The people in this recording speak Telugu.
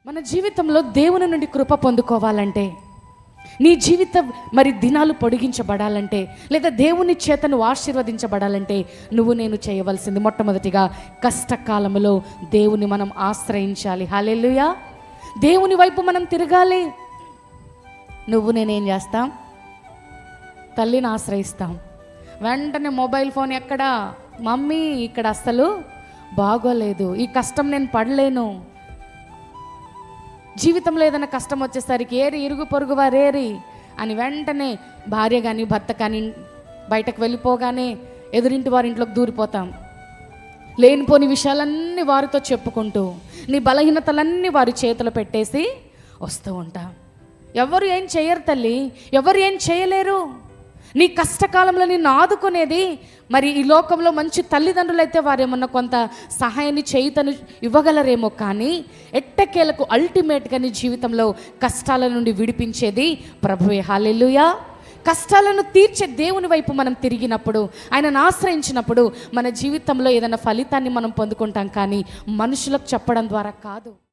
మన జీవితంలో దేవుని నుండి కృప పొందుకోవాలంటే, నీ జీవితం దినాలు పొడిగించబడాలంటే, లేదా దేవుని చేత నువ్వు ఆశీర్వదించబడాలంటే నేను చేయవలసింది మొట్టమొదటిగా కష్టకాలంలో దేవుని మనం ఆశ్రయించాలి. హల్లెలూయా. దేవుని వైపు మనం తిరగాలి. నేనేం చేస్తాం? తల్లిని ఆశ్రయిస్తాం. వెంటనే మొబైల్ ఫోన్ ఎక్కడా? మమ్మీ ఇక్కడ అస్సలు బాగోలేదు, ఈ కష్టం నేను పడలేను. జీవితంలో ఏదైనా కష్టం వచ్చేసరికి ఏరి ఇరుగు పొరుగు వారేరి అని వెంటనే భార్య కానీ భర్త కానీ బయటకు వెళ్ళిపోగానే ఎదురింటి వారి ఇంట్లోకి దూరిపోతాం. లేనిపోని విషయాలన్నీ వారితో చెప్పుకుంటూ, నీ బలహీనతలన్నీ వారి చేతిలో పెట్టేసి వస్తూ ఉంటాం. ఎవరు ఏం చేయరు తల్లి, ఎవరు ఏం చేయలేరు. నీ కష్టకాలంలో నిన్ను ఆదుకునేది ఈ లోకంలో మంచి తల్లిదండ్రులు అయితే వారేమన్నా కొంత సహాయాన్ని చేయుతను ఇవ్వగలరేమో, కానీ ఎట్టకేలకు అల్టిమేట్గా నీ జీవితంలో కష్టాల నుండి విడిపించేది ప్రభువే. హల్లెలూయా. కష్టాలను తీర్చే దేవుని వైపు మనం తిరిగినప్పుడు, ఆయనను ఆశ్రయించినప్పుడు మన జీవితంలో ఏదైనా ఫలితాన్ని మనం పొందుకుంటాం, కానీ మనుషులకు చెప్పడం ద్వారా కాదు.